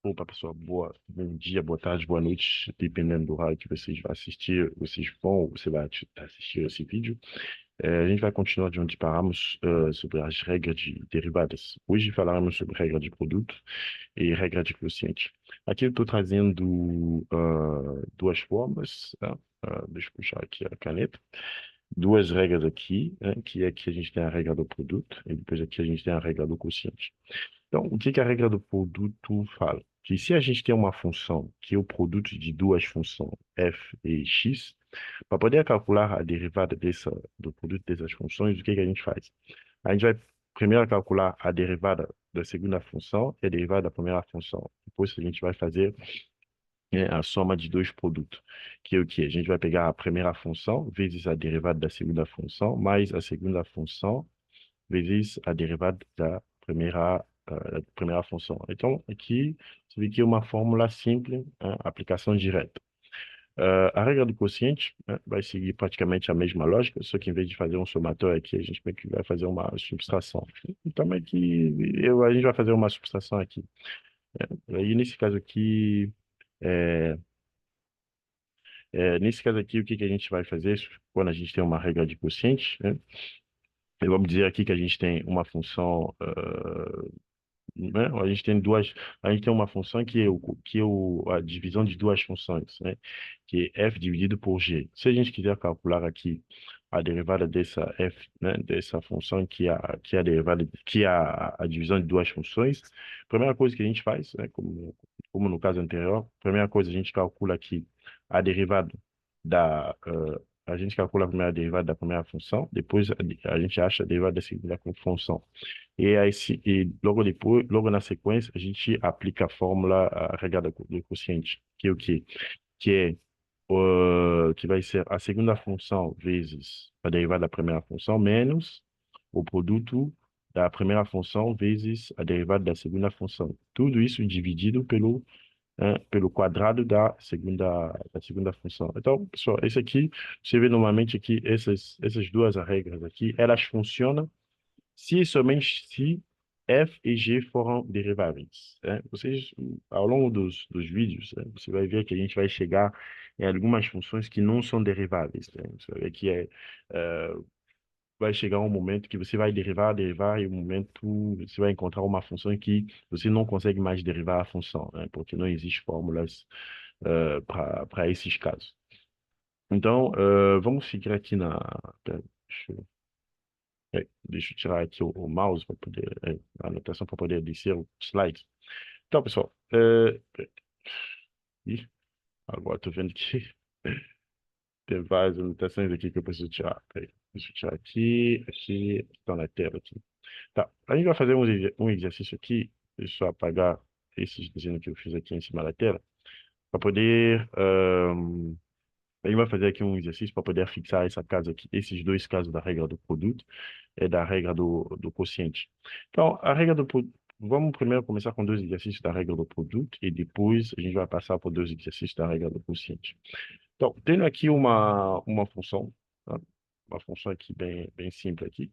Opa, pessoal, bom dia, boa tarde, boa noite, dependendo do horário que vocês vão assistir, vocês vão ou você vai assistir esse vídeo. A gente vai continuar de onde paramos, sobre as regras de derivadas. Hoje falaremos sobre regra de produto e regra de quociente. Aqui eu estou trazendo duas formas, tá? Deixa eu puxar aqui a caneta. Duas regras aqui, né? Que aqui a gente tem a regra do produto e depois aqui a gente tem a regra do quociente. Então, o que que a regra do produto fala? Que se a gente tem uma função que é o produto de duas funções f e x, para poder calcular a derivada do produto dessas funções, o que que a gente faz? A gente vai primeiro calcular a derivada da segunda função e a derivada da primeira função. Depois a gente vai fazer a soma de dois produtos, que é o quê? A gente vai pegar a primeira função vezes a derivada da segunda função, mais a segunda função vezes a derivada da primeira função. Então, aqui, você vê que é uma fórmula simples, né, aplicação direta. A regra do quociente, né, vai seguir praticamente a mesma lógica, só que em vez de fazer um somatório aqui, a gente meio que vai fazer uma subtração. Então, é que a gente vai fazer uma subtração aqui. Aí, nesse caso aqui, é, nesse caso aqui, o que que a gente vai fazer quando a gente tem uma regra de quociente, né? Vamos dizer aqui que a gente tem uma função, né? A gente tem uma função a divisão de duas funções, né? Que é f dividido por g. Se a gente quiser calcular aqui a derivada dessa f, né? Dessa função que é a derivada, que é a divisão de duas funções, a primeira coisa que a gente faz, né? Como no caso anterior, a primeira coisa a gente calcula aqui a derivada a gente calcula a primeira derivada da primeira função, depois a gente acha a derivada da segunda função. E logo depois, logo na sequência, a gente aplica a fórmula, a regra do quociente, que é o quê? Que é, que vai ser a segunda função vezes a derivada da primeira função, menos o produto da primeira função vezes a derivada da segunda função. Tudo isso dividido pelo quadrado da segunda função. Então, pessoal, esse aqui, você vê normalmente aqui, essas duas regras aqui, elas funcionam se e somente se f e g foram deriváveis, né? Vocês, ao longo dos vídeos, né, você vai ver que a gente vai chegar em algumas funções que não são deriváveis, né? Você vai ver que eh, vai chegar um momento que você vai derivar, e um momento você vai encontrar uma função que você não consegue mais derivar a função, né? Porque não existe fórmulas para esses casos. Então, vamos seguir aqui pera, deixa eu tirar aqui o mouse para poder, a anotação para poder descer o slide. Então, pessoal, ih, agora estou vendo que tem várias anotações aqui que eu preciso tirar. Peraí, deixa eu tirar aqui, estão na tela aqui. Tá, a gente vai fazer um exercício aqui, deixa eu apagar esses desenhos que eu fiz aqui em cima da tela, para poder, a gente vai fazer aqui um exercício para poder fixar essa casa aqui, esses dois casos da regra do produto e da regra do quociente. Então, vamos primeiro começar com dois exercícios da regra do produto e depois a gente vai passar por dois exercícios da regra do quociente. Então, tendo aqui uma função, tá? Uma função aqui bem simples aqui,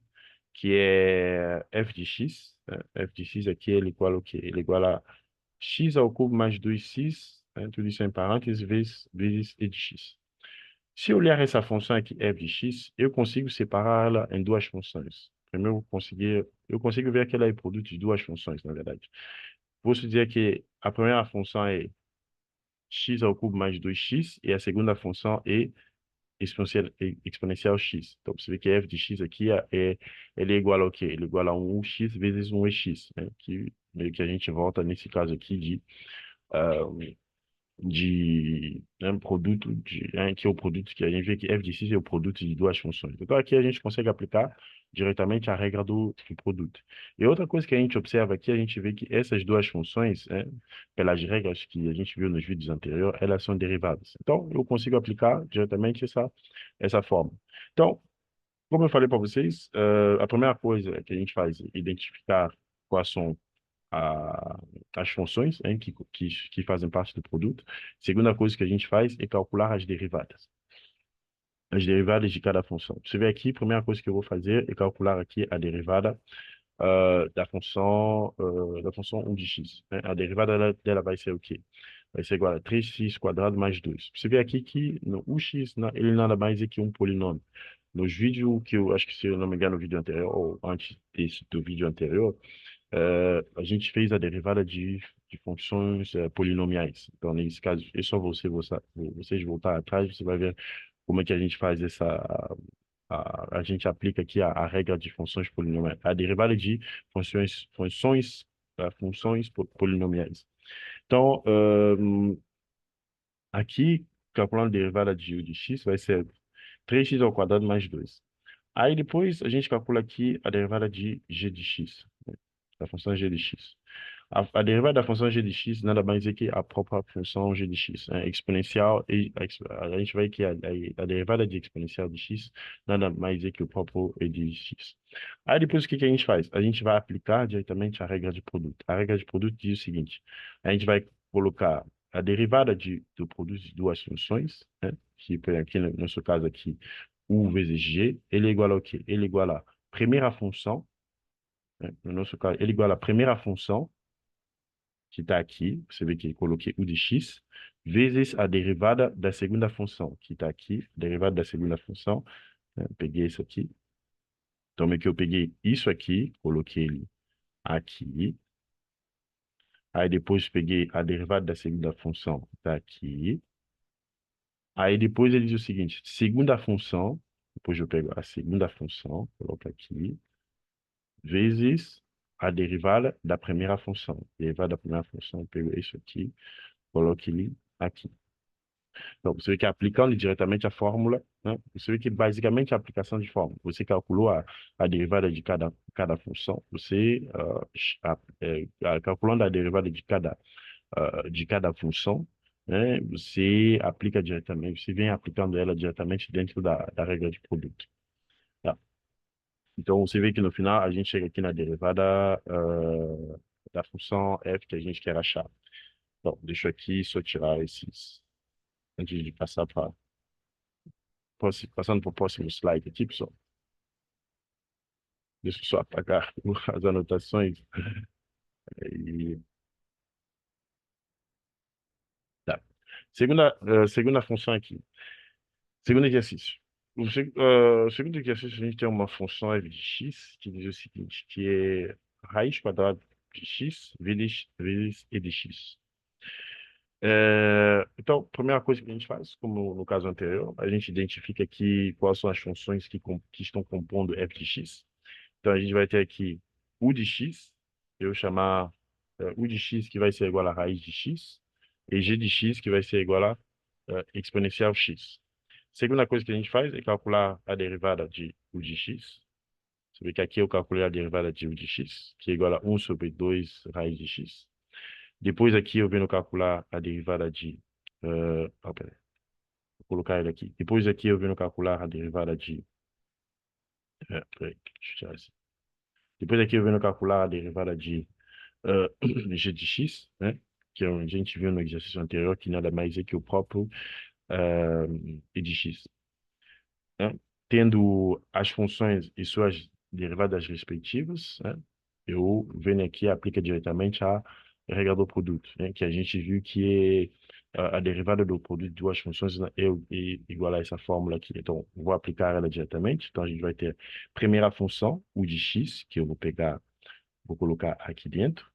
que é f de x, né? F de x aqui ele igual ao quê? Ele igual a x ao cubo mais 2x, né? Tudo isso em parênteses, vezes e de x. Se eu olhar essa função aqui, f de x, eu consigo separá-la em duas funções. Primeiro, eu consigo ver que ela é produto de duas funções, na verdade. Vou dizer que a primeira função é x ao cubo mais 2x e a segunda função é exponencial x. Então, você vê que f de x aqui ele é igual ao quê? Ele é igual a um x vezes um x, né? Que meio que a gente volta nesse caso aqui ah, produto que é o produto que a gente vê que f de x é o produto de duas funções. Então, aqui a gente consegue aplicar diretamente a regra do produto. E outra coisa que a gente observa aqui, a gente vê que essas duas funções, né, pelas regras que a gente viu nos vídeos anteriores, elas são derivadas. Então, eu consigo aplicar diretamente essa forma. Então, como eu falei para vocês, a primeira coisa que a gente faz é identificar quais são a- as funções, né, que fazem parte do produto. Segunda coisa que a gente faz é calcular as derivadas de cada função. Você vê aqui, a primeira coisa que eu vou fazer é calcular aqui a derivada, da função 1 de x, né? A derivada dela vai ser o quê? Vai ser igual a 3x quadrado mais 2. Você vê aqui que no UX, ele nada mais é que um polinômio. Nos vídeos que eu acho que, se eu não me engano, no vídeo anterior, ou antes do vídeo anterior, a gente fez a derivada de funções polinomiais. Então, nesse caso, é só vocês voltar atrás, você vai ver como é que a gente faz a gente aplica aqui a regra de funções polinomiais, a derivada de funções polinomiais. Então, aqui, calculando a derivada de u de x, vai ser 3x ao quadrado mais 2. Aí depois a gente calcula aqui a derivada de g de x, né? Da função g de x. A derivada da função g de x nada mais é que a própria função g de x, né? Exponencial, e a gente vai que a derivada de exponencial de x nada mais é que o próprio e de x. Aí depois o que que a gente faz? A gente vai aplicar diretamente a regra de produto. A regra de produto diz o seguinte: a gente vai colocar a derivada do produto de duas funções, né? Que aqui no nosso caso aqui, u vezes g, ele é igual ao quê? Ele é igual à primeira função, né? No nosso caso, ele é igual à primeira função que está aqui, você vê que eu coloquei u de x, vezes a derivada da segunda função, que está aqui, derivada da segunda função, né? Peguei isso aqui. Então, meio que eu peguei isso aqui, coloquei ele aqui. Aí depois peguei a derivada da segunda função, que está aqui. Aí depois ele diz o seguinte, segunda função, depois eu pego a segunda função, coloco aqui, vezes a derivada da primeira função. Derivada da primeira função, eu pego isso aqui, coloco ele aqui. Então, você vê que aplicando diretamente a fórmula, né? Você vê que basicamente a aplicação de fórmula. Você calculou a derivada de cada função, você, calculando a derivada de cada função, né? Você aplica diretamente, você vem aplicando ela diretamente dentro da regra de produto. Tá? Então, você vê que no final a gente chega aqui na derivada da função f que a gente quer achar. Então, deixa eu aqui só tirar esses, antes de passar para passando para o próximo slide aqui, pessoal. Deixa eu só apagar as anotações. E, tá. Segunda função aqui. Segundo exercício. O segundo exercício, a gente tem uma função f de x que diz o seguinte, que é raiz quadrada de x vezes e de x. Então, a primeira coisa que a gente faz, como no caso anterior, a gente identifica aqui quais são as funções que estão compondo f de x. Então, a gente vai ter aqui u de x, eu vou chamar u de x que vai ser igual a raiz de x, e g de x que vai ser igual a exponencial x. Segunda coisa que a gente faz é calcular a derivada de u de x. Você vê que aqui eu calculei a derivada de u de x, que é igual a 1 sobre 2 raiz de x. Depois aqui eu venho calcular a derivada de... peraí, vou colocar ele aqui. Depois aqui eu venho calcular a derivada de... peraí, deixa eu tirar assim. Depois aqui eu venho calcular a derivada de g de x, né? Que a gente viu no exercício anterior, que nada mais é que o próprio e de x, né? Tendo as funções e suas derivadas respectivas, né? Eu venho aqui e aplico diretamente a regra do produto, né? Que a gente viu que é a derivada do produto de duas funções, né, é igual a essa fórmula aqui. Então, vou aplicar ela diretamente. Então, a gente vai ter a primeira função, u de x, que eu vou colocar aqui dentro,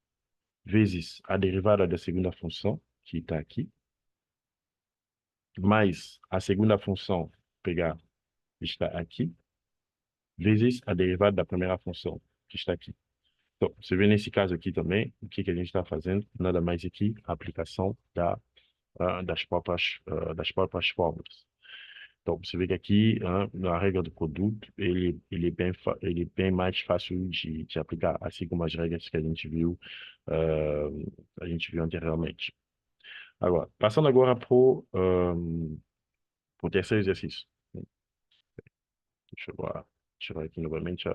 vezes a derivada da segunda função, que está aqui, mais a segunda função, pegar, que está aqui, vezes a derivada da primeira função, que está aqui. Então, você vê nesse caso aqui também, o que que a gente está fazendo? Nada mais aqui, a aplicação das próprias fórmulas. Então, você vê que aqui, na regra do produto, ele é bem mais fácil de aplicar, assim como as regras que a gente viu anteriormente. Agora, passando agora para o terceiro exercício. Deixa eu lá, tirar aqui novamente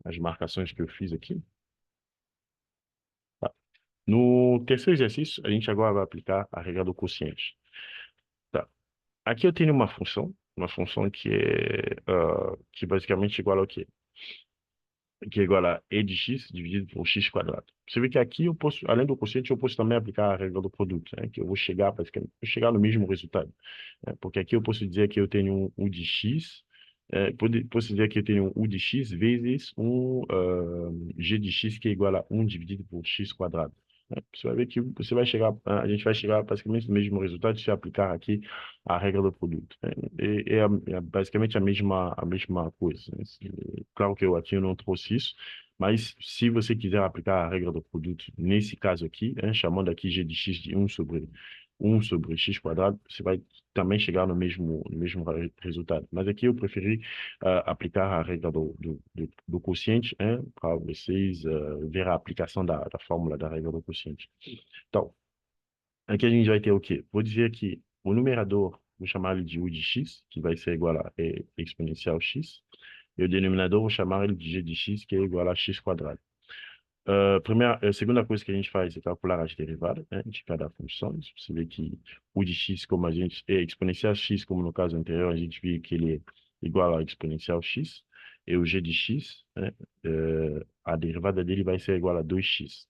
as marcações que eu fiz aqui. Tá. No terceiro exercício, a gente agora vai aplicar a regra do quociente. Tá. Aqui eu tenho uma função, uma função que é basicamente igual ao quê? Que é igual a e de x dividido por x quadrado. Você vê que aqui eu posso, além do quociente, eu posso também aplicar a regra do produto, né? Que eu vou chegar, basicamente, vou chegar no mesmo resultado, né? Porque aqui eu posso dizer que eu tenho um u de x, posso dizer que eu tenho um u de x vezes um g de x que é igual a 1 dividido por x quadrado, né? Você vai ver que você vai chegar, a gente vai chegar basicamente no mesmo resultado se aplicar aqui a regra do produto, né? É basicamente a mesma coisa, né? Claro que eu aqui eu não trouxe isso, mas se você quiser aplicar a regra do produto nesse caso aqui, né, chamando aqui g de x de 1 sobre x quadrado, você vai também chegar no mesmo resultado. Mas aqui eu preferi aplicar a regra do quociente, né, para vocês ver a aplicação da fórmula da regra do quociente. Então, aqui a gente vai ter o quê? Vou dizer que o numerador, vou chamar ele de u de x, que vai ser igual a exponencial x, e o denominador, vou chamar ele de g de x, que é igual a x quadrado. A segunda coisa que a gente faz é calcular as derivadas, né, de cada função. Você vê que o de x, como a gente é exponencial x, como no caso anterior, a gente viu que ele é igual a exponencial x, e o g de x, né, a derivada dele vai ser igual a 2x.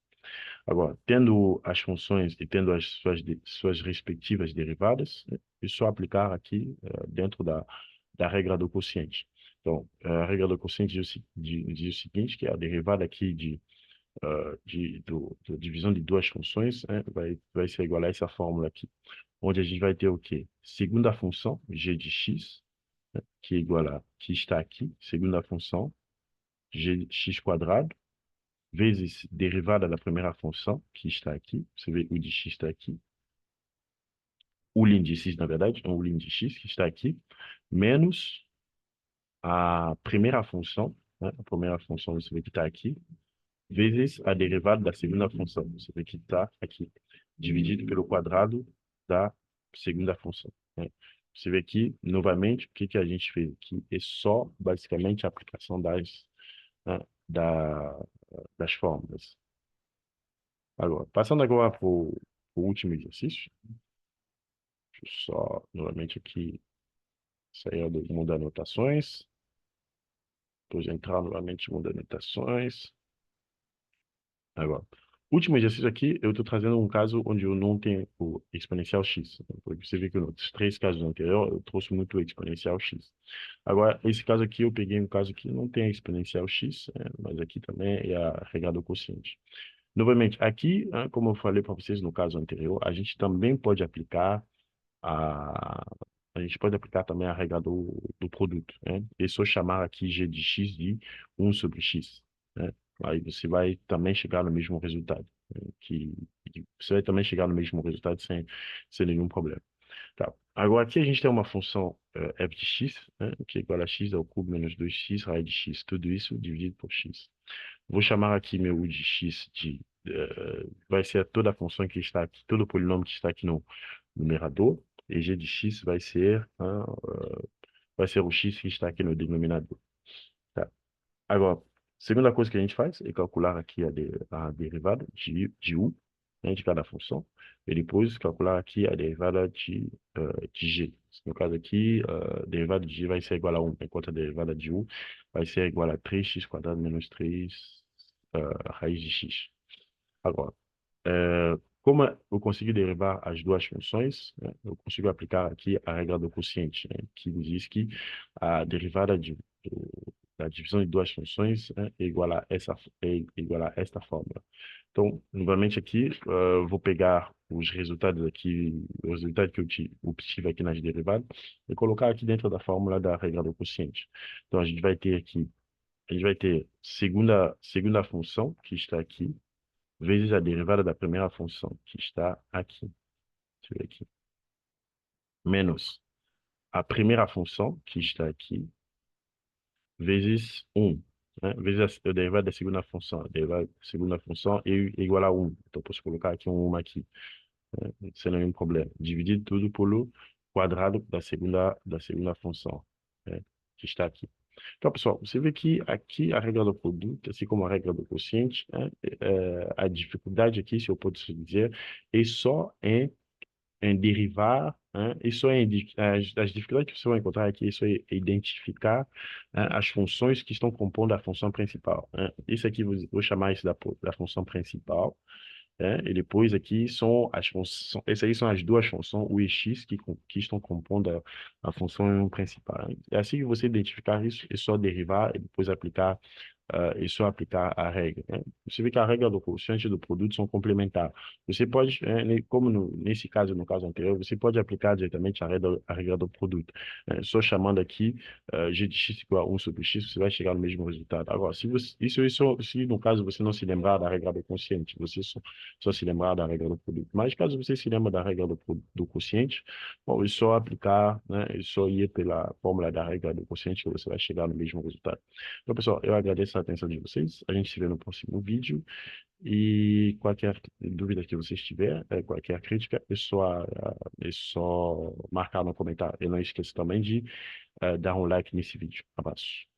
Agora, tendo as funções e tendo as suas respectivas derivadas, né, é só aplicar aqui dentro da regra do quociente. Então, a regra do quociente diz o seguinte, que a derivada aqui da divisão de duas funções, né, vai ser igual a essa fórmula aqui, onde a gente vai ter o quê? Segunda função, g de x, né, que é igual a, que está aqui, segunda função, g de x quadrado, vezes derivada da primeira função, que está aqui, você vê o de x está aqui, o ln de x, na verdade, o ln de x, que está aqui, menos a primeira função, né, a primeira função você vê que está aqui, vezes a derivada da segunda função. Você vê que está aqui, dividido pelo quadrado da segunda função, né? Você vê aqui, novamente, o que que a gente fez aqui é só, basicamente, a aplicação né, das fórmulas. Agora, passando agora para o último exercício, deixa eu só, novamente, aqui, sair do mundo das anotações, depois entrar novamente no mundo das anotações. Agora, último exercício aqui, eu estou trazendo um caso onde eu não tenho o exponencial x. Porque você vê que nos três casos anteriores, eu trouxe muito o exponencial x. Agora, esse caso aqui, eu peguei um caso que não tem exponencial x, mas aqui também é a regra do quociente. Novamente, aqui, como eu falei para vocês no caso anterior, a gente também pode aplicar a, a gente pode aplicar também a regra do produto, né? É só chamar aqui g de x de 1 sobre x, né? Aí você vai também chegar no mesmo resultado, né? Que você vai também chegar no mesmo resultado sem nenhum problema. Tá. Agora aqui a gente tem uma função f de x, né? Que é igual a x ao cubo menos 2x raiz de x, tudo isso dividido por x. Vou chamar aqui meu u de x vai ser toda a função que está aqui, todo o polinômio que está aqui no numerador, e g de x vai ser o x que está aqui no denominador. Tá? Agora, segunda coisa que a gente faz é calcular aqui a derivada de u, né, de cada função, e depois calcular aqui a derivada de g. No caso aqui, a derivada de g vai ser igual a 1, enquanto a derivada de u vai ser igual a 3x quadrado menos 3 raiz de x. Agora, como eu consigo derivar as duas funções, né, eu consigo aplicar aqui a regra do quociente, né, que diz que a derivada da divisão de duas funções, né, é igual a esta fórmula. Então, novamente aqui, eu vou pegar os resultados que eu obtive aqui nas derivadas e colocar aqui dentro da fórmula da regra do quociente. Então, a gente vai ter segunda função, que está aqui, vezes a derivada da primeira função, que está aqui. Deixa eu ver aqui. Menos a primeira função, que está aqui, vezes 1. Né? Vezes a derivada da segunda função. A derivada da segunda função é igual a 1. Então, posso colocar aqui um 1 aqui, né? Sem nenhum problema. Dividir tudo pelo quadrado da segunda função, né? Que está aqui. Então, pessoal, você vê que aqui a regra do produto, assim como a regra do quociente, né, a dificuldade aqui, se eu posso dizer, é só em derivar, isso é as dificuldades que você vai encontrar aqui, isso é identificar as funções que estão compondo a função principal. Isso aqui, vou chamar isso da função principal, e depois aqui são as funções, essas aí são as duas funções, o e x, que estão compondo a função principal. É assim que você identificar isso, é só derivar e depois aplicar a regra. Você vê que a regra do quociente e do produto são complementares. Você pode, como nesse caso, no caso anterior, você pode aplicar diretamente a regra do produto. Só chamando aqui g de x igual a 1 sobre x, você vai chegar no mesmo resultado. Agora, se no caso você não se lembrar da regra do quociente, você só se lembrar da regra do produto. Mas caso você se lembre da regra do quociente, bom, é só aplicar, né? É só ir pela fórmula da regra do quociente que você vai chegar no mesmo resultado. Então, pessoal, eu agradeço a atenção de vocês. A gente se vê no próximo vídeo. E qualquer dúvida que vocês tiverem, qualquer crítica, é só marcar no comentário. E não esqueça também de dar um like nesse vídeo. Abraço.